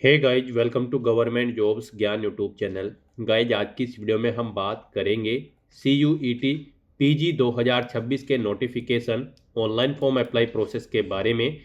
Hey guys, welcome to government jobs Gyan YouTube channel. Guys, आज की इस वीडियो में हम बात करेंगे CUET PG 2026 के notification online form apply process के बारे में।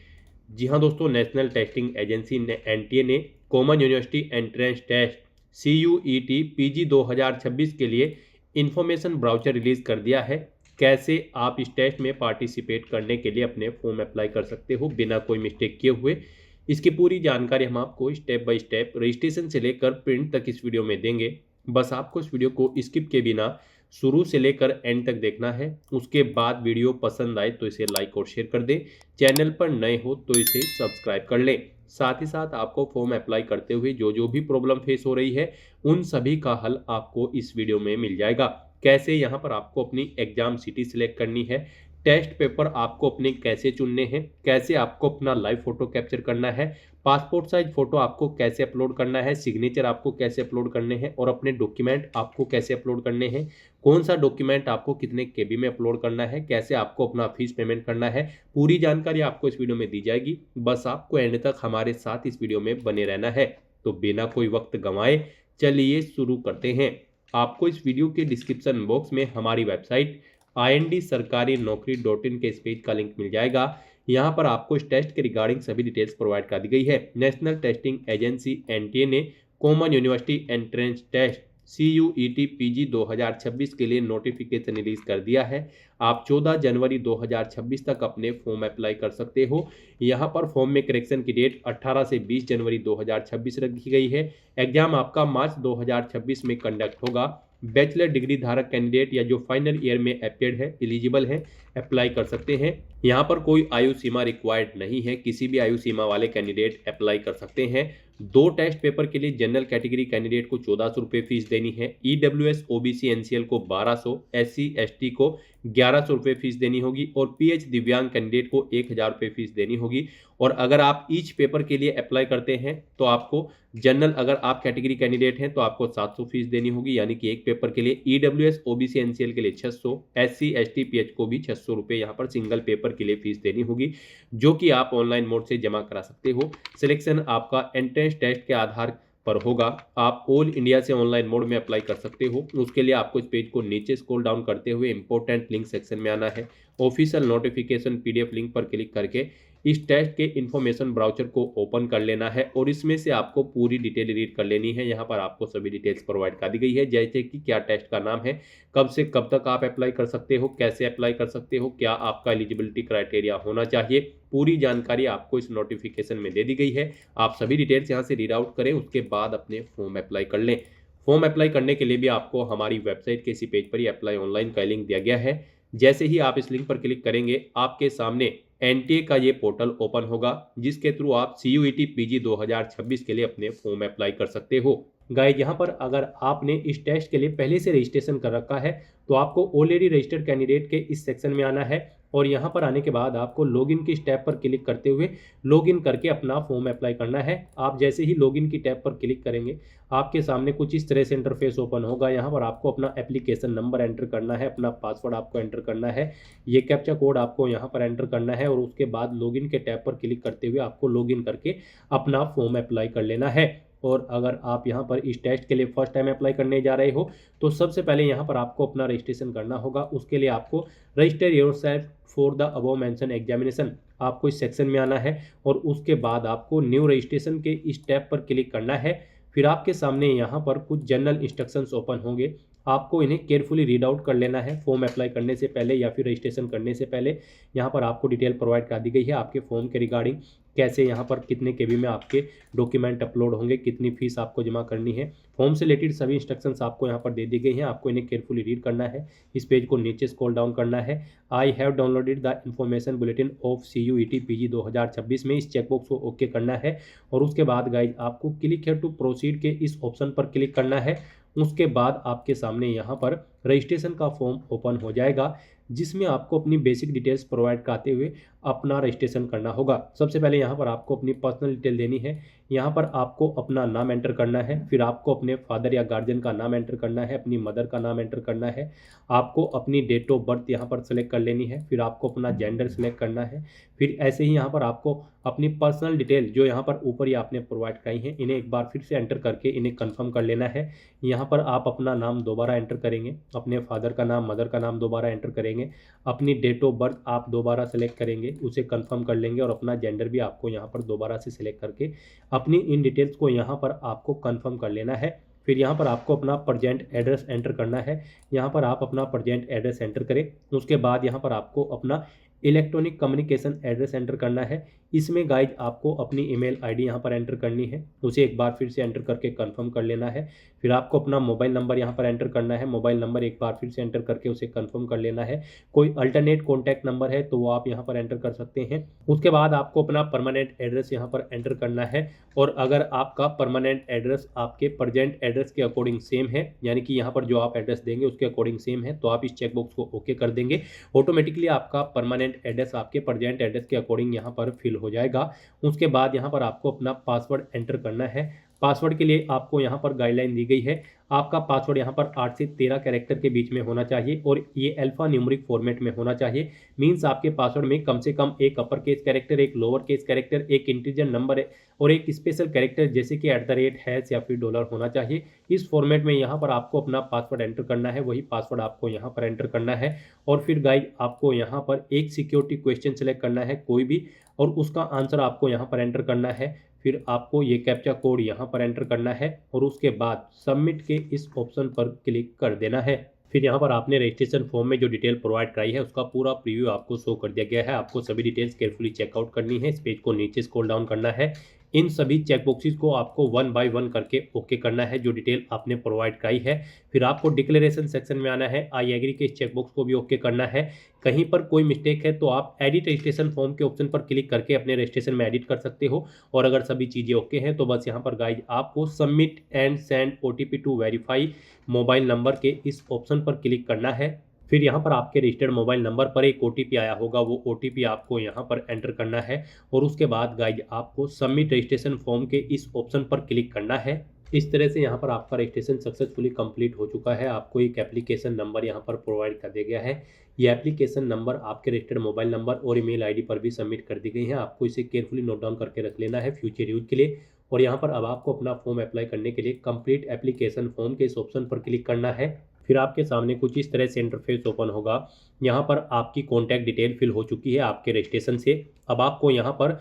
जी हाँ दोस्तों, नेशनल टेस्टिंग एजेंसी ने NTA ने common university entrance test CUET PG 2026 के लिए इंफॉर्मेशन ब्राउचर रिलीज कर दिया है। कैसे आप इस टेस्ट में पार्टिसिपेट करने के लिए अपने फॉर्म अप्लाई कर सकते हो बिना कोई मिस्टेक किए हुए, इसकी पूरी जानकारी हम आपको स्टेप बाय स्टेप रजिस्ट्रेशन से लेकर प्रिंट तक इस वीडियो में देंगे। बस आपको इस वीडियो को स्किप के बिना शुरू से लेकर एंड तक देखना है। उसके बाद वीडियो पसंद आए तो इसे लाइक और शेयर कर दें। चैनल पर नए हो तो इसे सब्सक्राइब कर लें। साथ ही साथ आपको फॉर्म अप्लाई करते हुए जो जो भी प्रॉब्लम फेस हो रही है उन सभी का हल आपको इस वीडियो में मिल जाएगा। कैसे यहाँ पर आपको अपनी एग्जाम सिटी सिलेक्ट करनी है, टेस्ट पेपर आपको अपने कैसे चुनने हैं, कैसे आपको अपना लाइव फोटो कैप्चर करना है, पासपोर्ट साइज फोटो आपको कैसे अपलोड करना है, सिग्नेचर आपको कैसे अपलोड करने हैं और अपने डॉक्यूमेंट आपको कैसे अपलोड करने हैं, कौन सा डॉक्यूमेंट आपको कितने केबी में अपलोड करना है, कैसे आपको अपना फीस पेमेंट करना है, पूरी जानकारी आपको इस वीडियो में दी जाएगी। बस आपको एंड तक हमारे साथ इस वीडियो में बने रहना है। तो बिना कोई वक्त गंवाए चलिए शुरू करते हैं। आपको इस वीडियो के डिस्क्रिप्शन बॉक्स में हमारी वेबसाइट IND-sarkari-naukri.in के इस पेज का लिंक मिल जाएगा। यहाँ पर आपको इस टेस्ट के रिगार्डिंग सभी डिटेल्स प्रोवाइड कर दी गई है। नेशनल टेस्टिंग एजेंसी NTA ने common university entrance test CUET PG 2026 के लिए नोटिफिकेशन रिलीज कर दिया है। आप 14 जनवरी 2026 तक अपने फॉर्म अप्लाई कर सकते हो। यहाँ पर फॉर्म में करेक्शन की डेट 18 से 20 जनवरी 2026 रखी गई है। एग्जाम आपका मार्च 2026 में कंडक्ट होगा। बैचलर डिग्री धारक कैंडिडेट या जो फाइनल ईयर में अपेयर्ड है, एलिजिबल है, अप्लाई कर सकते हैं। यहाँ पर कोई आयु सीमा रिक्वायर्ड नहीं है, किसी भी आयु सीमा वाले कैंडिडेट अप्लाई कर सकते हैं। 2 टेस्ट पेपर के लिए जनरल कैटेगरी कैंडिडेट को 1400 रुपये फीस देनी है, EWS OBC NCL को 1200, SC ST को 1100 रुपये फीस देनी होगी और PH दिव्यांग कैंडिडेट को 1000 रुपये फीस देनी होगी। और अगर आप ईच पेपर के लिए अप्लाई करते हैं तो आपको जनरल, अगर आप कैटेगरी कैंडिडेट हैं तो आपको 700 फीस देनी होगी, यानी कि एक पेपर के लिए। EWS OBC NCL के लिए 600, SC ST PH को भी 600 रुपये यहाँ पर सिंगल पेपर के लिए फीस देनी होगी, जो कि आप ऑनलाइन मोड से जमा करा सकते हो। सिलेक्शन आपका एंट्रेंस टेस्ट के आधार पर होगा। आप ऑल इंडिया से ऑनलाइन मोड में अप्लाई कर सकते हो। उसके लिए आपको इस पेज को नीचे स्क्रॉल डाउन करते हुए इंपॉर्टेंट लिंक सेक्शन में आना है। ऑफिशियल नोटिफिकेशन PDF लिंक पर क्लिक करके इस टेस्ट के इंफॉर्मेशन ब्राउचर को ओपन कर लेना है और इसमें से आपको पूरी डिटेल रीड कर लेनी है। यहाँ पर आपको सभी डिटेल्स प्रोवाइड कर दी गई है, जैसे कि क्या टेस्ट का नाम है, कब से कब तक आप अप्लाई कर सकते हो, कैसे अप्लाई कर सकते हो, क्या आपका एलिजिबिलिटी क्राइटेरिया होना चाहिए। पूरी जानकारी आपको इस नोटिफिकेशन में दे दी गई है। आप सभी डिटेल्स यहाँ से रीड आउट करें, उसके बाद अपने फॉर्म अप्लाई कर लें। फॉर्म अप्लाई करने के लिए भी आपको हमारी वेबसाइट के इसी पेज पर ही अप्लाई ऑनलाइन का लिंक दिया गया है। जैसे ही आप इस लिंक पर क्लिक करेंगे, आपके सामने NTA का ये पोर्टल ओपन होगा, जिसके थ्रू आप CUET PG 2026 के लिए अपने फॉर्म अप्लाई कर सकते हो। गाइज, यहाँ पर अगर आपने इस टेस्ट के लिए पहले से रजिस्ट्रेशन कर रखा है तो आपको ऑलरेडी रजिस्टर्ड कैंडिडेट के इस सेक्शन में आना है और यहाँ पर आने के बाद आपको लॉगिन की टैब पर क्लिक करते हुए लॉगिन करके अपना फॉर्म अप्लाई करना है। आप जैसे ही लॉगिन की टैब पर क्लिक करेंगे, आपके सामने कुछ इस तरह से इंटरफेस ओपन होगा। यहाँ पर आपको अपना एप्लीकेशन नंबर एंटर करना है, अपना पासवर्ड आपको एंटर करना है, ये कैप्चा कोड आपको यहाँ पर एंटर करना है और उसके बाद लॉगिन के टैब पर क्लिक करते हुए आपको लॉगिन करके अपना फॉर्म अप्लाई कर लेना है। और अगर आप यहाँ पर इस टेस्ट के लिए फर्स्ट टाइम अप्लाई करने जा रहे हो तो सबसे पहले यहाँ पर आपको अपना रजिस्ट्रेशन करना होगा। उसके लिए आपको register yourself for the above mention examination, आपको इस सेक्शन में आना है और उसके बाद आपको न्यू रजिस्ट्रेशन के इस टैब पर क्लिक करना है। फिर आपके सामने यहाँ पर कुछ जनरल इंस्ट्रक्शंस ओपन होंगे, आपको इन्हें केयरफुली रीड आउट कर लेना है। फॉर्म अप्लाई करने से पहले या फिर रजिस्ट्रेशन करने से पहले यहाँ पर आपको डिटेल प्रोवाइड कर दी गई है आपके फॉर्म के रिगार्डिंग, कैसे यहाँ पर कितने केबी में आपके डॉक्यूमेंट अपलोड होंगे, कितनी फीस आपको जमा करनी है। फॉर्म से रिलेटेड सभी इंस्ट्रक्शंस आपको यहाँ पर दे दी गई हैं, आपको इन्हें केयरफुली रीड करना है। इस पेज को नीचे स्क्रॉल डाउन करना है। I have downloaded the information bulletin of CUET PG 2026 में इस चेकबॉक्स को ओके करना है और उसके बाद गाइज आपको क्लिक हियर टू प्रोसीड के इस ऑप्शन पर क्लिक करना है। उसके बाद आपके सामने यहाँ पर रजिस्ट्रेशन का फॉर्म ओपन हो जाएगा, जिसमें आपको अपनी बेसिक डिटेल्स प्रोवाइड कराते हुए अपना रजिस्ट्रेशन करना होगा। सबसे पहले यहाँ पर आपको अपनी पर्सनल डिटेल देनी है। यहाँ पर आपको अपना नाम एंटर करना है, फिर आपको अपने फादर या गार्जियन का नाम एंटर करना है, अपनी मदर का नाम एंटर करना है, आपको अपनी डेट ऑफ बर्थ यहाँ पर सेलेक्ट कर लेनी है, फिर आपको अपना जेंडर सेलेक्ट करना है। फिर ऐसे ही यहाँ पर आपको अपनी पर्सनल डिटेल जो यहाँ पर ऊपर ही आपने प्रोवाइड कराई हैं इन्हें एक बार फिर से एंटर करके इन्हें कंफर्म कर लेना है। यहाँ पर आप अपना नाम दोबारा एंटर करेंगे, अपने फादर का नाम, मदर का नाम दोबारा एंटर करेंगे, अपनी डेट ऑफ बर्थ आप दोबारा सेलेक्ट करेंगे, उसे कंफर्म कर लेंगे और अपना जेंडर भी आपको यहाँ पर दोबारा से सिलेक्ट करके अपनी इन डिटेल्स को यहाँ पर आपको कंफर्म कर लेना है। फिर यहाँ पर आपको अपना प्रेजेंट एड्रेस एंटर करना है। यहाँ पर आप अपना प्रेजेंट एड्रेस एंटर करें। उसके बाद यहाँ पर आपको अपना इलेक्ट्रॉनिक कम्युनिकेशन एड्रेस एंटर करना है। इसमें गाइज आपको अपनी ईमेल आईडी यहाँ पर एंटर करनी है, उसे एक बार फिर से एंटर करके कंफर्म कर लेना है। फिर आपको अपना मोबाइल नंबर यहाँ पर एंटर करना है, मोबाइल नंबर एक बार फिर से एंटर करके उसे कंफर्म कर लेना है। कोई अल्टरनेट कॉन्टैक्ट नंबर है तो वो आप यहाँ पर एंटर कर सकते हैं। उसके बाद आपको अपना परमानेंट एड्रेस यहाँ पर एंटर करना है और अगर आपका परमानेंट एड्रेस आपके प्रेजेंट एड्रेस के अकॉर्डिंग सेम है, यानी कि यहाँ पर जो आप एड्रेस देंगे उसके अकॉर्डिंग सेम है, तो आप इस चेकबॉक्स को ओके कर देंगे। ऑटोमेटिकली आपका परमानेंट एड्रेस आपके प्रेजेंट एड्रेस के अकॉर्डिंग यहाँ पर फिल हो जाएगा। उसके बाद यहाँ पर आपको अपना पासवर्ड एंटर करना है। पासवर्ड के लिए आपको यहाँ पर गाइडलाइन दी गई है, आपका पासवर्ड यहाँ पर 8 से 13 कैरेक्टर के बीच में होना चाहिए और ये अल्फा न्यूमेरिक फॉर्मेट में होना चाहिए। मींस आपके पासवर्ड में कम से कम एक अपर केस कैरेक्टर, एक लोअर केस कैरेक्टर, एक इंटीजर नंबर और एक स्पेशल कैरेक्टर जैसे कि @ या फिर डॉलर होना चाहिए। इस फॉर्मेट में यहाँ पर आपको अपना पासवर्ड एंटर करना है, वही पासवर्ड आपको यहाँ पर एंटर करना है। और फिर गाइड आपको यहाँ पर एक सिक्योरिटी क्वेश्चन सेलेक्ट करना है कोई भी, और उसका आंसर आपको यहाँ पर एंटर करना है। फिर आपको ये कैप्चा कोड यहाँ पर एंटर करना है और उसके बाद सबमिट के इस ऑप्शन पर क्लिक कर देना है। फिर यहाँ पर आपने रजिस्ट्रेशन फॉर्म में जो डिटेल प्रोवाइड कराई है उसका पूरा प्रीव्यू आपको शो कर दिया गया है। आपको सभी डिटेल्स केयरफुली चेकआउट करनी है, इस पेज को नीचे स्क्रॉल डाउन करना है। इन सभी चेकबॉक्सेस को आपको 1 बाय 1 करके ओके करना है जो डिटेल आपने प्रोवाइड कराई है। फिर आपको डिक्लेरेशन सेक्शन में आना है, आई एग्री के इस चेकबॉक्स को भी ओके करना है। कहीं पर कोई मिस्टेक है तो आप एडिट रजिस्ट्रेशन फॉर्म के ऑप्शन पर क्लिक करके अपने रजिस्ट्रेशन में एडिट कर सकते हो। और अगर सभी चीज़ें ओके हैं तो बस यहाँ पर गाइज आपको submit and send OTP to verify mobile number के इस ऑप्शन पर क्लिक करना है। फिर यहाँ पर आपके रजिस्टर्ड मोबाइल नंबर पर एक OTP आया होगा, वो OTP आपको यहाँ पर एंटर करना है और उसके बाद गाइज आपको सबमिट रजिस्ट्रेशन फॉर्म के इस ऑप्शन पर क्लिक करना है। इस तरह से यहाँ पर आपका रजिस्ट्रेशन सक्सेसफुली कंप्लीट हो चुका है। आपको एक एप्लीकेशन नंबर यहाँ पर प्रोवाइड कर दिया गया है। ये एप्लीकेशन नंबर आपके रजिस्टर्ड मोबाइल नंबर और ईमेल आईडी पर भी सबमिट कर दी गई है। आपको इसे केयरफुली नोट डाउन करके रख लेना है फ्यूचर यूज के लिए। और यहाँ पर अब आपको अपना फॉर्म अप्लाई करने के लिए कंप्लीट एप्लीकेशन फॉर्म के इस ऑप्शन पर क्लिक करना है। फिर आपके सामने कुछ इस तरह से इंटरफेस ओपन होगा। यहाँ पर आपकी कॉन्टैक्ट डिटेल फिल हो चुकी है आपके रजिस्ट्रेशन से। अब आपको यहाँ पर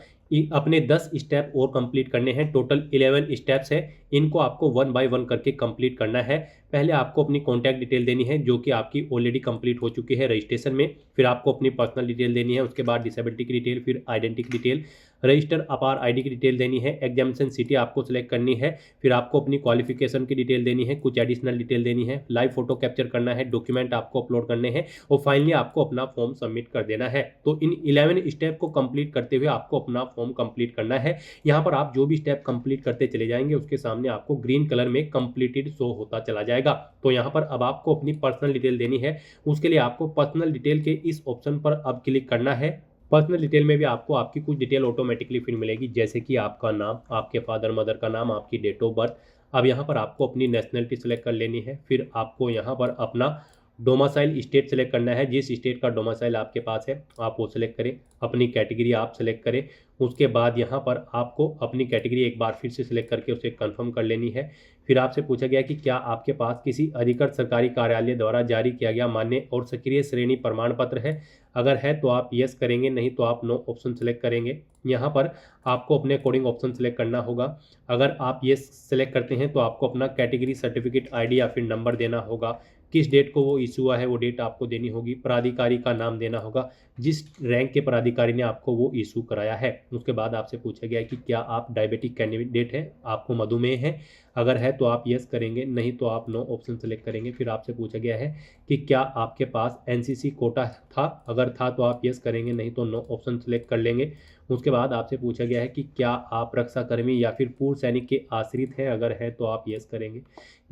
अपने 10 स्टेप और कंप्लीट करने हैं। टोटल 11 स्टेप्स है, इनको आपको 1 बाय 1 करके कंप्लीट करना है। पहले आपको अपनी कॉन्टैक्ट डिटेल देनी है जो कि आपकी ऑलरेडी कंप्लीट हो चुकी है रजिस्ट्रेशन में। फिर आपको अपनी पर्सनल डिटेल देनी है, उसके बाद डिसेबिलिटी की डिटेल, फिर आइडेंटिटी डिटेल, रजिस्टर अपार आईडी की डिटेल देनी है, एग्जामिनेशन सिटी आपको सेलेक्ट करनी है। फिर आपको अपनी क्वालिफिकेशन की डिटेल देनी है, कुछ एडिशनल डिटेल देनी है, लाइव फोटो कैप्चर करना है, डॉक्यूमेंट आपको अपलोड करने हैं और फाइनली आपको अपना फॉर्म सबमिट कर देना है। तो इन 11 स्टेप को कंप्लीट करते हुए आपको अपना फॉर्म कंप्लीट करना है। यहाँ पर आप जो भी स्टेप कंप्लीट करते चले जाएंगे उसके सामने आपको ग्रीन कलर में कंप्लीटेड शो होता चला जाएगा। तो यहाँ पर अब आपको अपनी पर्सनल डिटेल देनी है। उसके लिए आपको पर्सनल डिटेल के इस ऑप्शन पर अब क्लिक करना है। पर्सनल डिटेल में भी आपको आपकी कुछ डिटेल ऑटोमेटिकली फिर मिलेगी, जैसे कि आपका नाम, आपके फादर मदर का नाम, आपकी डेट ऑफ बर्थ। अब यहाँ पर आपको अपनी नेशनलिटी सेलेक्ट कर लेनी है। फिर आपको यहाँ पर अपना डोमासाइल स्टेट सेलेक्ट करना है, जिस स्टेट का डोमासाइल आपके पास है आप वो सेलेक्ट करें। अपनी कैटेगरी आप सेलेक्ट करें। उसके बाद यहाँ पर आपको अपनी कैटेगरी एक बार फिर से सिलेक्ट करके उसे कंफर्म कर लेनी है। फिर आपसे पूछा गया कि क्या आपके पास किसी अधिकृत सरकारी कार्यालय द्वारा जारी किया गया मान्य और सक्रिय श्रेणी प्रमाण पत्र है। अगर है तो आप यस करेंगे, नहीं तो आप नो ऑप्शन सेलेक्ट करेंगे। यहाँ पर आपको अपने अकॉर्डिंग ऑप्शन सेलेक्ट करना होगा। अगर आप यस सेलेक्ट करते हैं तो आपको अपना कैटेगरी सर्टिफिकेट ID या फिर नंबर देना होगा। किस डेट को वो इशू हुआ है वो डेट आपको देनी होगी। प्राधिकारी का नाम देना होगा, जिस रैंक के प्राधिकारी ने आपको वो इशू कराया है। उसके बाद आपसे पूछा गया है कि क्या आप डायबिटिक कैंडिडेट हैं, आपको मधुमेह है। अगर है तो आप यस करेंगे, नहीं तो आप नो ऑप्शन सेलेक्ट करेंगे। फिर आपसे पूछा गया है कि क्या आपके पास NCC कोटा था। अगर था तो आप यस करेंगे, नहीं तो नो ऑप्शन सेलेक्ट कर लेंगे। उसके बाद आपसे पूछा गया है कि क्या आप रक्षाकर्मी या फिर पूर्व सैनिक के आश्रित हैं। अगर है तो आप यस करेंगे,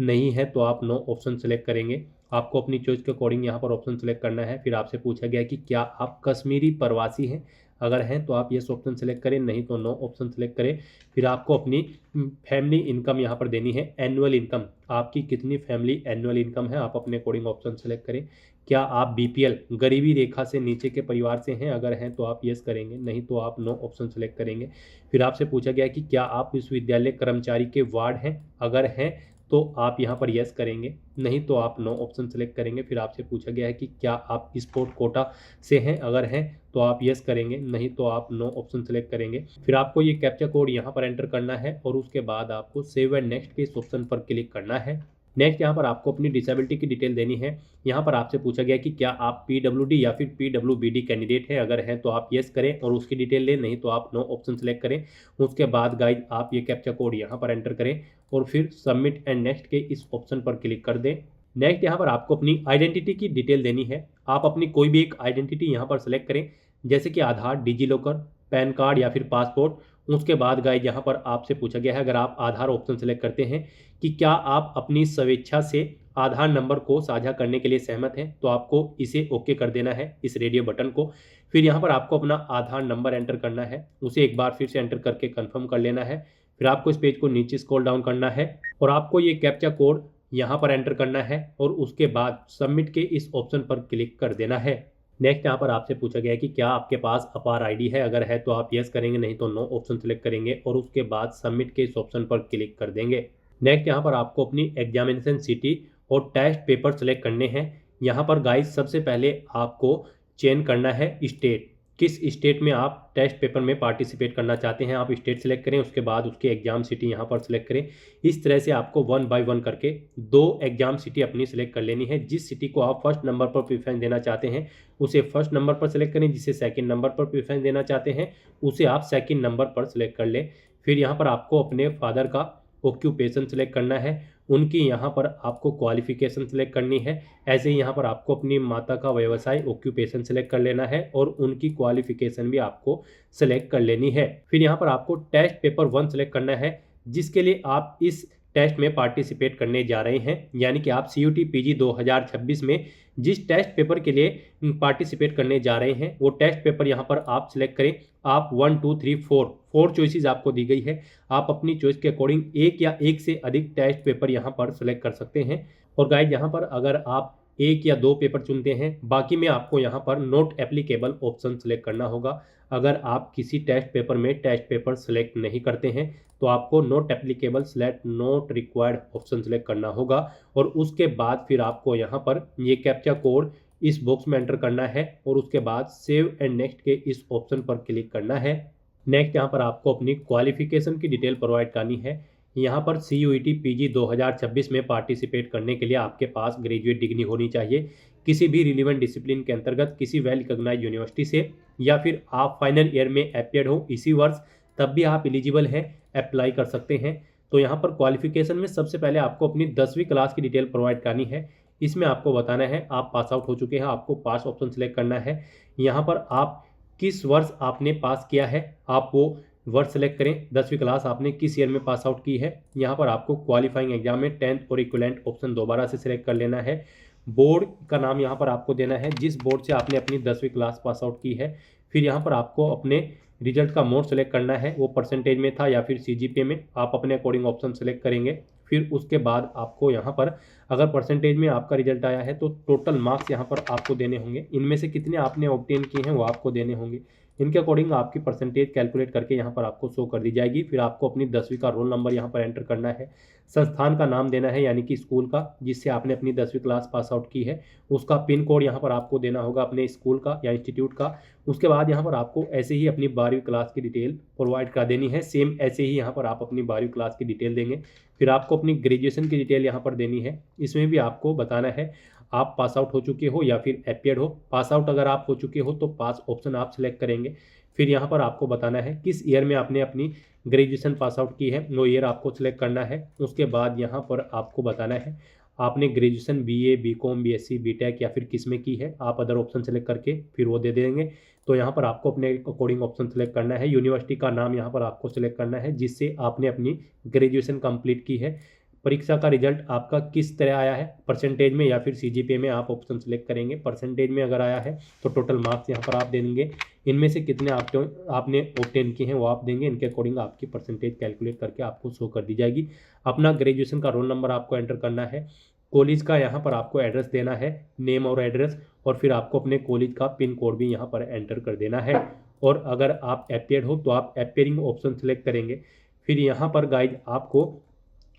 नहीं है तो आप नो ऑप्शन सेलेक्ट करेंगे। आपको अपनी चॉइस के अकॉर्डिंग यहाँ पर ऑप्शन सेलेक्ट करना है। फिर आपसे पूछा गया है कि क्या आप कश्मीरी प्रवासी हैं। अगर हैं तो आप येस ऑप्शन सेलेक्ट करें, नहीं तो नो ऑप्शन सेलेक्ट करें। फिर आपको अपनी फैमिली इनकम यहाँ पर देनी है, एनुअल इनकम, आपकी कितनी फैमिली एनुअल इनकम है आप अपने अकॉर्डिंग ऑप्शन सेलेक्ट करें। क्या आप बीपीएल गरीबी रेखा से नीचे के परिवार से हैं, अगर हैं तो आप येस करेंगे, नहीं तो आप नो ऑप्शन सेलेक्ट करेंगे। फिर आपसे पूछा गया कि क्या आप विश्वविद्यालय कर्मचारी के वार्ड हैं, अगर हैं तो आप यहाँ पर यस करेंगे, नहीं तो आप नो ऑप्शन सेलेक्ट करेंगे। फिर आपसे पूछा गया है कि क्या आप स्पोर्ट कोटा से हैं, अगर हैं तो आप यस करेंगे, नहीं तो आप नो ऑप्शन सेलेक्ट करेंगे। फिर आपको ये कैप्चा कोड यहाँ पर एंटर करना है और उसके बाद आपको सेव एंड नेक्स्ट के इस ऑप्शन पर क्लिक करना है। नेक्स्ट यहाँ पर आपको अपनी डिसेबिलिटी की डिटेल देनी है। यहाँ पर आपसे पूछा गया कि क्या आप पीडब्ल्यूडी या फिर पीडब्ल्यूबीडी कैंडिडेट है, अगर हैं तो आप यस करें और उसकी डिटेल लें, नहीं तो आप नो ऑप्शन सेलेक्ट करें। उसके बाद गाइज आप ये कैप्चा कोड यहाँ पर एंटर करें और फिर सबमिट एंड नेक्स्ट के इस ऑप्शन पर क्लिक कर दें। नेक्स्ट यहाँ पर आपको अपनी आइडेंटिटी की डिटेल देनी है। आप अपनी कोई भी एक आइडेंटिटी यहाँ पर सेलेक्ट करें, जैसे कि आधार, डिजी लॉकर, पैन कार्ड या फिर पासपोर्ट। उसके बाद गाइज यहाँ पर आपसे पूछा गया है, अगर आप आधार ऑप्शन सेलेक्ट करते हैं, कि क्या आप अपनी स्वेच्छा से आधार नंबर को साझा करने के लिए सहमत हैं, तो आपको इसे ओके कर देना है, इस रेडियो बटन को। फिर यहाँ पर आपको अपना आधार नंबर एंटर करना है, उसे एक बार फिर से एंटर करके कंफर्म कर लेना है। फिर आपको इस पेज को नीचे स्क्रॉल डाउन करना है और आपको ये कैप्चा कोड यहाँ पर एंटर करना है और उसके बाद सबमिट के इस ऑप्शन पर क्लिक कर देना है। नेक्स्ट यहाँ पर आपसे पूछा गया है कि क्या आपके पास अपार आईडी है, अगर है तो आप यस करेंगे, नहीं तो नो ऑप्शन सेलेक्ट करेंगे और उसके बाद सबमिट के इस ऑप्शन पर क्लिक कर देंगे। नेक्स्ट यहाँ पर आपको अपनी एग्जामिनेशन सिटी और टेस्ट पेपर सेलेक्ट करने हैं। यहाँ पर गाइस सबसे पहले आपको चयन करना है स्टेट, किस स्टेट में आप टेस्ट पेपर में पार्टिसिपेट करना चाहते हैं, आप स्टेट सेलेक्ट करें, उसके बाद उसके एग्जाम सिटी यहाँ पर सेलेक्ट करें। इस तरह से आपको 1 बाय 1 करके 2 एग्जाम सिटी अपनी सेलेक्ट कर लेनी है। जिस सिटी को आप फर्स्ट नंबर पर प्रेफरेंस देना चाहते हैं उसे फर्स्ट नंबर पर सेलेक्ट करें, जिसे सेकंड नंबर पर प्रेफरेंस देना चाहते हैं उसे आप सेकंड नंबर पर सेलेक्ट कर लें। फिर यहाँ पर आपको अपने फादर का ऑक्यूपेशन सेलेक्ट करना है, उनकी यहाँ पर आपको क्वालिफिकेशन सेलेक्ट करनी है। ऐसे ही यहाँ पर आपको अपनी माता का व्यवसाय ऑक्यूपेशन सेलेक्ट कर लेना है और उनकी क्वालिफिकेशन भी आपको सेलेक्ट कर लेनी है। फिर यहाँ पर आपको टेस्ट पेपर 1 सेलेक्ट करना है, जिसके लिए आप इस टेस्ट में पार्टिसिपेट करने जा रहे हैं, यानी कि आप CUT PG 2026 में जिस टेस्ट पेपर के लिए पार्टिसिपेट करने जा रहे हैं वो टेस्ट पेपर यहाँ पर आप सिलेक्ट करें। आप 1 2 3 4 चॉइसेस आपको दी गई है, आप अपनी चॉइस के अकॉर्डिंग एक या एक से अधिक टेस्ट पेपर यहाँ पर सेलेक्ट कर सकते हैं। और गाइस यहाँ पर अगर आप एक या 2 पेपर चुनते हैं, बाकी में आपको यहाँ पर नॉट एप्लीकेबल ऑप्शन सेलेक्ट करना होगा। अगर आप किसी टेस्ट पेपर में टेस्ट पेपर सेलेक्ट नहीं करते हैं तो आपको not applicable select not required option select करना होगा और उसके बाद फिर आपको यहाँ पर ये कैप्चा कोड इस बॉक्स में एंटर करना है और उसके बाद सेव एंड नेक्स्ट के इस ऑप्शन पर क्लिक करना है। नेक्स्ट यहाँ पर आपको अपनी क्वालिफिकेशन की डिटेल प्रोवाइड करनी है। यहाँ पर CUET PG 2026 में पार्टिसिपेट करने के लिए आपके पास ग्रेजुएट डिग्री होनी चाहिए, किसी भी रिलीवेंट डिसिप्लिन के अंतर्गत किसी वेल रिकॉग्नाइज्ड यूनिवर्सिटी से, या फिर आप फाइनल ईयर में अपीयर्ड हो इसी वर्ष, तब भी आप एलिजिबल हैं, अप्लाई कर सकते हैं। तो यहाँ पर क्वालिफिकेशन में सबसे पहले आपको अपनी 10वीं क्लास की डिटेल प्रोवाइड करनी है। इसमें आपको बताना है आप पास आउट हो चुके हैं, आपको पास ऑप्शन सेलेक्ट करना है। यहाँ पर आप किस वर्ष आपने पास किया है आप वो वर्ष सेलेक्ट करें, 10वीं क्लास आपने किस ईयर में पास आउट की है। यहाँ पर आपको क्वालिफाइंग एग्जाम में 10th और इक्विवेलेंट ऑप्शन दोबारा से सिलेक्ट कर लेना है। बोर्ड का नाम यहाँ पर आपको देना है, जिस बोर्ड से आपने अपनी 10वीं क्लास पास आउट की है। फिर यहाँ पर आपको अपने रिजल्ट का मोड सेलेक्ट करना है, वो परसेंटेज में था या फिर CGPA में, आप अपने अकॉर्डिंग ऑप्शन सेलेक्ट करेंगे। फिर उसके बाद आपको यहाँ पर अगर परसेंटेज में आपका रिजल्ट आया है तो टोटल मार्क्स यहाँ पर आपको देने होंगे, इनमें से कितने आपने ऑब्टेन किए हैं वो आपको देने होंगे। इनके अकॉर्डिंग आपकी परसेंटेज कैलकुलेट करके यहाँ पर आपको शो कर दी जाएगी। फिर आपको अपनी 10वीं का रोल नंबर यहाँ पर एंटर करना है, संस्थान का नाम देना है यानी कि स्कूल का जिससे आपने अपनी 10वीं क्लास पास आउट की है, उसका पिन कोड यहाँ पर आपको देना होगा अपने स्कूल का या इंस्टीट्यूट का। उसके बाद यहाँ पर आपको ऐसे ही अपनी 12वीं क्लास की डिटेल प्रोवाइड कर देनी है, सेम ऐसे ही यहाँ पर आप अपनी 12वीं क्लास की डिटेल देंगे। फिर आपको अपनी ग्रेजुएशन की डिटेल यहाँ पर देनी है, इसमें भी आपको बताना है आप पास आउट हो चुके हो या फिर अपीयर्ड हो। पास आउट अगर आप हो चुके हो तो पास ऑप्शन आप सिलेक्ट करेंगे। फिर यहाँ पर आपको बताना है किस ईयर में आपने अपनी ग्रेजुएशन पास आउट की है, वो ईयर आपको सिलेक्ट करना है। उसके बाद यहाँ पर आपको बताना है आपने graduation BA BCom BSc BTech या फिर किस में की है, आप अदर ऑप्शन सेलेक्ट करके फिर वो दे देंगे। तो यहाँ पर आपको अपने अकॉर्डिंग ऑप्शन सेलेक्ट करना है, यूनिवर्सिटी का नाम यहाँ पर आपको सिलेक्ट करना है जिससे आपने अपनी ग्रेजुएशन कंप्लीट की है। परीक्षा का रिजल्ट आपका किस तरह आया है, परसेंटेज में या फिर सीजीपीए में, आप ऑप्शन सेलेक्ट करेंगे। परसेंटेज में अगर आया है तो टोटल मार्क्स यहाँ पर आप दे देंगे, इनमें से कितने आपने ऑब्टेन किए हैं वो आप देंगे, इनके अकॉर्डिंग आपकी परसेंटेज कैलकुलेट करके आपको शो कर दी जाएगी। अपना ग्रेजुएशन का रोल नंबर आपको एंटर करना है, कॉलेज का यहाँ पर आपको एड्रेस देना है, नेम और एड्रेस, और फिर आपको अपने कॉलेज का पिन कोड भी यहाँ पर एंटर कर देना है। और अगर आप अपियर हो तो आप अपियरिंग ऑप्शन सेलेक्ट करेंगे। फिर यहाँ पर गाइड आपको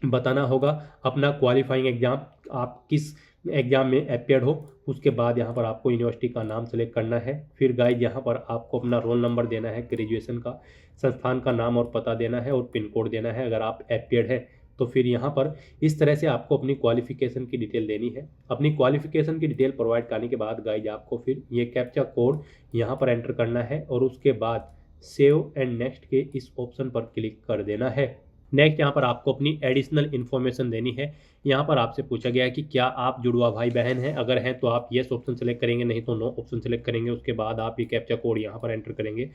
बताना होगा अपना क्वालिफाइंग एग्जाम, आप किस एग्जाम में अपियर हो, उसके बाद यहाँ पर आपको यूनिवर्सिटी का नाम सेलेक्ट करना है। फिर गाइड यहाँ पर आपको अपना रोल नंबर देना है, ग्रेजुएशन का, संस्थान का नाम और पता देना है, और पिन कोड देना है अगर आप अपियर है तो। फिर यहाँ पर इस तरह से आपको अपनी क्वालिफिकेशन की डिटेल देनी है। अपनी क्वालिफिकेशन की डिटेल प्रोवाइड करने के बाद गाइज आपको फिर ये कैप्चा कोड यहाँ पर एंटर करना है, और उसके बाद सेव एंड नेक्स्ट के इस ऑप्शन पर क्लिक कर देना है। नेक्स्ट यहाँ पर आपको अपनी एडिशनल इन्फॉर्मेशन देनी है। यहाँ पर आपसे पूछा गया है कि क्या आप जुड़वा भाई बहन हैं, अगर हैं तो आप येस ऑप्शन सेलेक्ट करेंगे, नहीं तो नो ऑप्शन सेलेक्ट करेंगे। उसके बाद आप ये कैप्चा कोड यहाँ पर एंटर करेंगे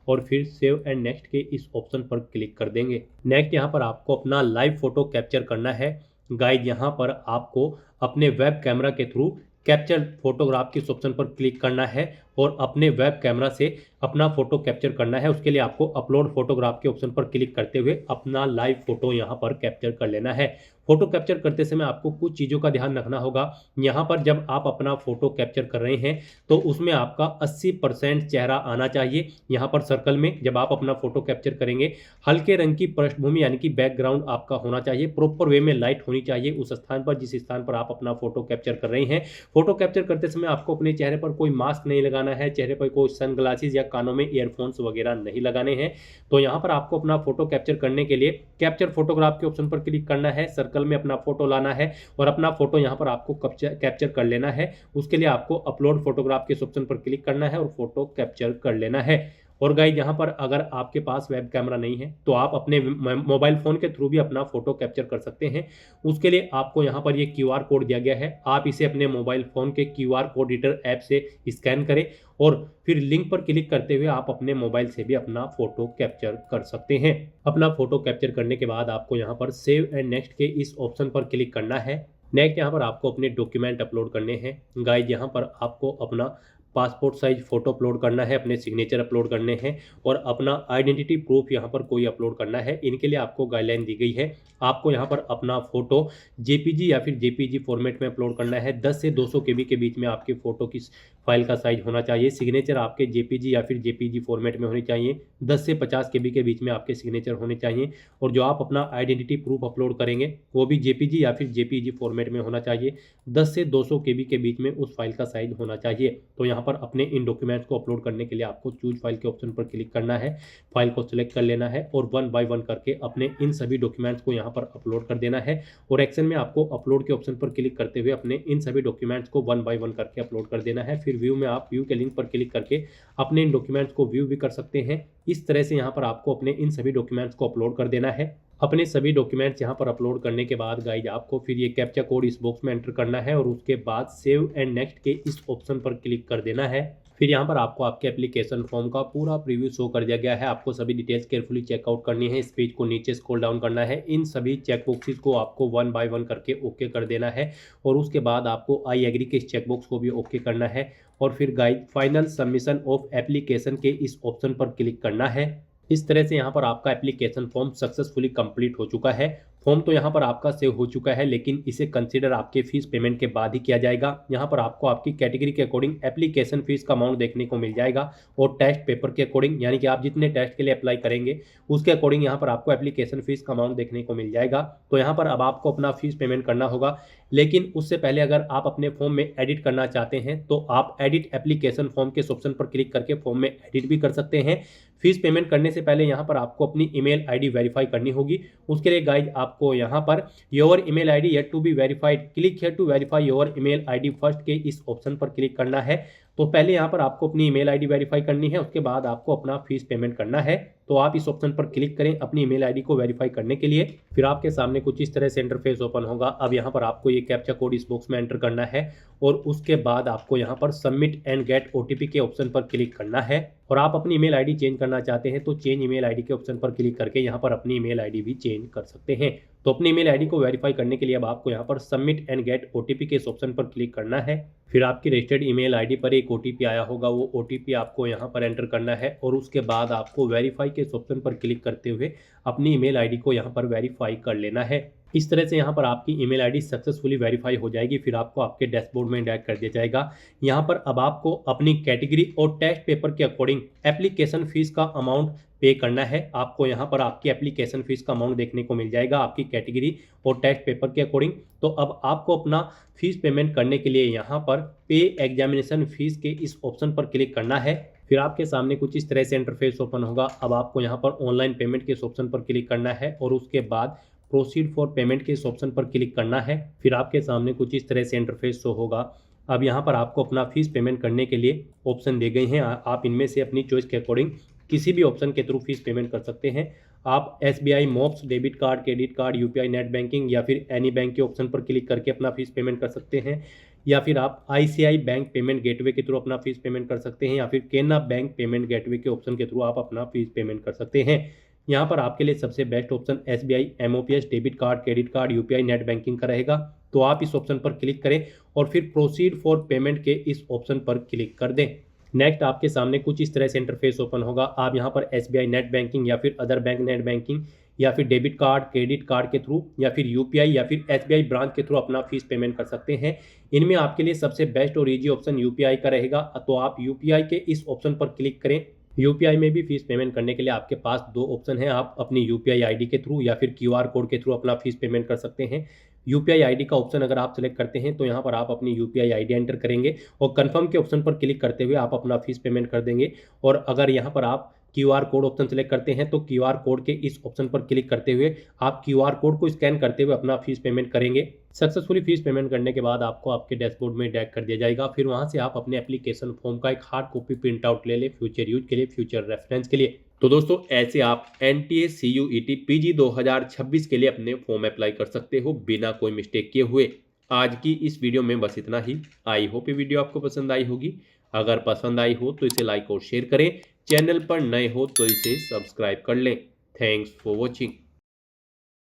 और फिर सेव एंड नेक्स्ट के इस ऑप्शन पर क्लिक कर देंगे। नेक्स्ट यहाँ पर आपको अपना लाइव फोटो कैप्चर करना है। गाइड यहाँ पर आपको अपने वेब कैमरा के थ्रू कैप्चर फोटोग्राफ के इस ऑप्शन पर क्लिक करना है और अपने वेब कैमरा से अपना फोटो कैप्चर करना है। उसके लिए आपको अपलोड फोटोग्राफ के ऑप्शन पर क्लिक करते हुए अपना लाइव फोटो यहाँ पर कैप्चर कर लेना है। फोटो कैप्चर करते समय आपको कुछ चीज़ों का ध्यान रखना होगा। यहाँ पर जब आप अपना फोटो कैप्चर कर रहे हैं तो उसमें आपका 80% चेहरा आना चाहिए। यहाँ पर सर्कल में जब आप अपना फोटो कैप्चर करेंगे हल्के रंग की पृष्ठभूमि यानी कि बैकग्राउंड आपका होना चाहिए, प्रॉपर वे में लाइट होनी चाहिए उस स्थान पर जिस स्थान पर आप अपना फोटो कैप्चर कर रहे हैं। फोटो कैप्चर करते समय आपको अपने चेहरे पर कोई मास्क नहीं लगाना है, चेहरे पर कोई सनग्लासेस या कानों में ईयरफोन्स वगैरह नहीं लगाने हैं। तो यहाँ पर आपको अपना फोटो कैप्चर करने के लिए कैप्चर फोटोग्राफ के ऑप्शन पर क्लिक करना है, सर्कल में अपना फोटो लाना है और अपना फोटो यहाँ पर आपको कैप्चर कर लेना है। उसके लिए आपको अपलोड फोटोग्राफ के ऑप्शन पर क्लिक करना है और फोटो कैप्चर कर लेना है। और गाइस यहाँ पर अगर आपके पास वेब कैमरा नहीं है तो आप अपने मोबाइल फ़ोन के थ्रू भी अपना फोटो कैप्चर कर सकते हैं। उसके लिए आपको यहाँ पर ये QR कोड दिया गया है, आप इसे अपने मोबाइल फ़ोन के QR कोड रीडर ऐप से स्कैन करें और फिर लिंक पर क्लिक करते हुए आप अपने मोबाइल से भी अपना फोटो कैप्चर कर सकते हैं। अपना फोटो कैप्चर करने के बाद आपको यहाँ पर सेव एंड नेक्स्ट के इस ऑप्शन पर क्लिक करना है। नेक्स्ट यहाँ पर आपको अपने डॉक्यूमेंट अपलोड करने हैं। गाइस यहाँ पर आपको अपना पासपोर्ट साइज फोटो अपलोड करना है, अपने सिग्नेचर अपलोड करने हैं और अपना आइडेंटिटी प्रूफ यहाँ पर कोई अपलोड करना है। इनके लिए आपको गाइडलाइन दी गई है। आपको यहाँ पर अपना फोटो जेपीजी या फिर जेपीजी फॉर्मेट में अपलोड करना है। 10 से 200 KB के बीच में आपकी फ़ोटो की फाइल का साइज होना चाहिए। सिग्नेचर आपके जेपीजी या फिर जेपीजी फॉर्मेट में होनी चाहिए। 10 से 50 KB के बीच में आपके सिग्नेचर होने चाहिए और जो आप अपना आइडेंटिटी प्रूफ अपलोड करेंगे वो भी जेपीजी या फिर जेपीजी फॉर्मेट में होना चाहिए। 10 से 200 KB के बीच में उस फाइल का साइज होना चाहिए। तो यहाँ पर अपने इन डॉक्यूमेंट्स को अपलोड करने के लिए आपको चूज फाइल के ऑप्शन पर क्लिक करना है, फाइल को सिलेक्ट कर लेना है और 1 बाय 1 करके अपने इन सभी डॉक्यूमेंट्स को यहाँ पर अपलोड कर देना है। और एक्शन में आपको अपलोड के ऑप्शन पर क्लिक करते हुए अपने इन सभी डॉक्यूमेंट्स को 1 बाय 1 करके अपलोड कर देना है। फिर व्यू में आप व्यू के लिंक पर क्लिक करके अपने इन डॉक्यूमेंट्स को व्यू भी कर सकते हैं। इस तरह से यहाँ पर आपको अपने इन सभी डॉक्यूमेंट्स को अपलोड कर देना है। अपने सभी डॉक्यूमेंट्स यहाँ पर अपलोड करने के बाद गाइज आपको फिर ये कैप्चा कोड इस बॉक्स में एंटर करना है और उसके बाद सेव एंड नेक्स्ट के इस ऑप्शन पर क्लिक कर देना है। फिर यहाँ पर आपको आपके एप्लीकेशन फॉर्म का पूरा प्रीव्यू शो कर दिया गया है। आपको सभी डिटेल्स केयरफुली चेकआउट करनी है। इस पेज को नीचे स्क्रॉल डाउन करना है, इन सभी चेक बॉक्सेस को आपको 1 बाय 1 करके ओके कर देना है और उसके बाद आपको आई एग्री के इस चेकबॉक्स को भी ओके करना है और फिर guide final submission of application के इस ऑप्शन पर क्लिक करना है। इस तरह से यहाँ पर आपका एप्लीकेशन फॉर्म सक्सेसफुली कंप्लीट हो चुका है। फॉर्म तो यहाँ पर आपका सेव हो चुका है लेकिन इसे कंसीडर आपके फीस पेमेंट के बाद ही किया जाएगा। यहाँ पर आपको आपकी कैटेगरी के अकॉर्डिंग एप्लीकेशन फीस का अमाउंट देखने को मिल जाएगा और टेस्ट पेपर के अकॉर्डिंग यानी कि आप जितने टेस्ट के लिए अप्लाई करेंगे उसके अकॉर्डिंग यहाँ पर आपको एप्लीकेशन फीस का अमाउंट देखने को मिल जाएगा। तो यहाँ पर अब आपको अपना फीस पेमेंट करना होगा, लेकिन उससे पहले अगर आप अपने फॉर्म में एडिट करना चाहते हैं तो आप एडिट एप्लीकेशन फॉर्म के ऑप्शन पर क्लिक करके फॉर्म में एडिट भी कर सकते हैं। फीस पेमेंट करने से पहले यहाँ पर आपको अपनी ईमेल आईडी वेरीफाई करनी होगी। उसके लिए गाइड आपको यहाँ पर your email ID yet to be verified, click here to verify your email ID first के इस ऑप्शन पर क्लिक करना है। तो पहले यहाँ पर आपको अपनी ईमेल आईडी वेरीफाई करनी है, उसके बाद आपको अपना फीस पेमेंट करना है। तो आप इस ऑप्शन पर क्लिक करें अपनी ईमेल आईडी को वेरीफाई करने के लिए। फिर आपके सामने कुछ इस तरह से इंटरफेस ओपन होगा। अब यहाँ पर आपको ये कैप्चा कोड इस बॉक्स में एंटर करना है और उसके बाद आपको यहाँ पर सबमिट एंड गेट ओटीपी के ऑप्शन पर क्लिक करना है। और आप अपनी ईमेल आईडी चेंज करना चाहते हैं तो चेंज ईमेल आईडी के ऑप्शन पर क्लिक करके यहाँ पर अपनी ईमेल आईडी भी चेंज कर सकते हैं। तो अपनी ईमेल आईडी को वेरीफाई करने के लिए अब आपको यहाँ पर सबमिट एंड गेट ओटीपी के इस ऑप्शन पर क्लिक करना है। फिर आपकी रजिस्टर्ड ईमेल आईडी पर एक ओटीपी आया होगा, वो ओटीपी आपको यहाँ पर एंटर करना है और उसके बाद आपको वेरीफाई के इस ऑप्शन पर क्लिक करते हुए अपनी ईमेल आईडी को यहाँ पर वेरीफाई कर लेना है। इस तरह से यहाँ पर आपकी ईमेल आईडी सक्सेसफुली वेरीफाई हो जाएगी। फिर आपको आपके डैशबोर्ड में डायरेक्ट कर दिया जाएगा। यहाँ पर अब आपको अपनी कैटेगरी और टेस्ट पेपर के अकॉर्डिंग एप्लीकेशन फीस का अमाउंट पे करना है। आपको यहाँ पर आपकी एप्लीकेशन फीस का अमाउंट देखने को मिल जाएगा आपकी कैटेगरी और टेस्ट पेपर के अकॉर्डिंग। तो अब आपको अपना फीस पेमेंट करने के लिए यहाँ पर पे एग्जामिनेशन फीस के इस ऑप्शन पर क्लिक करना है। फिर आपके सामने कुछ इस तरह से इंटरफेस ओपन होगा। अब आपको यहाँ पर ऑनलाइन पेमेंट के इस ऑप्शन पर क्लिक करना है और उसके बाद प्रोसीड फॉर पेमेंट के इस ऑप्शन पर क्लिक करना है। फिर आपके सामने कुछ इस तरह से इंटरफेस शो होगा। अब यहाँ पर आपको अपना फीस पेमेंट करने के लिए ऑप्शन दिए गए हैं। आप इनमें से अपनी चॉइस के अकॉर्डिंग किसी भी ऑप्शन के थ्रू फीस पेमेंट कर सकते हैं। आप SBI मोप्स, debit card, credit card, UPI net banking या फिर एनी बैंक के ऑप्शन पर क्लिक करके अपना फीस पेमेंट कर सकते हैं, या फिर आप ICICI बैंक पेमेंट गेटवे के थ्रू अपना फीस पेमेंट कर सकते हैं, या फिर केनरा बैंक पेमेंट गेटवे के ऑप्शन के थ्रू आप अपना फीस पेमेंट कर सकते हैं। यहाँ पर आपके लिए सबसे best option SBI MOPS debit card, credit card, UPI net banking का रहेगा। तो आप इस ऑप्शन पर क्लिक करें और फिर प्रोसीड फॉर पेमेंट के इस ऑप्शन पर क्लिक कर दें। नेक्स्ट आपके सामने कुछ इस तरह से इंटरफेस ओपन होगा। आप यहाँ पर SBI नेट बैंकिंग या फिर अदर बैंक नेट बैंकिंग या फिर डेबिट कार्ड, क्रेडिट कार्ड के थ्रू या फिर UPI या फिर SBI ब्रांच के थ्रू अपना फीस पेमेंट कर सकते हैं। इनमें आपके लिए सबसे बेस्ट और ईजी ऑप्शन UPI का रहेगा। तो आप UPI के इस ऑप्शन पर क्लिक करें। UPI में भी फीस पेमेंट करने के लिए आपके पास दो ऑप्शन हैं। आप अपनी UPI ID के थ्रू या फिर QR कोड के थ्रू अपना फीस पेमेंट कर सकते हैं। UPI ID का ऑप्शन अगर आप सेलेक्ट करते हैं तो यहाँ पर आप अपनी UPI ID एंटर करेंगे और कंफर्म के ऑप्शन पर क्लिक करते हुए आप अपना फीस पेमेंट कर देंगे। और अगर यहाँ पर आप QR कोड ऑप्शन सेलेक्ट करते हैं तो QR कोड के इस ऑप्शन पर क्लिक करते हुए आप QR कोड को स्कैन करते हुए अपना फीस पेमेंट करेंगे। सक्सेसफुली फीस पेमेंट करने के बाद आपको आपके डैशबोर्ड में डायरेक्ट कर दिया जाएगा। फिर वहां से आप अपने एप्लीकेशन फॉर्म का एक हार्ड कॉपी प्रिंट आउट ले लें फ्यूचर यूज के लिए, फ्यूचर रेफरेंस के लिए। तो दोस्तों ऐसे आप NTA CUET PG 2026 के लिए अपने फॉर्म अप्लाई कर सकते हो बिना कोई मिस्टेक किए हुए। आज की इस वीडियो में बस इतना ही। आई होप ये वीडियो आपको पसंद आई होगी। अगर पसंद आई हो तो इसे लाइक और शेयर करें। चैनल पर नए हो तो इसे सब्सक्राइब कर लें। Thanks for watching.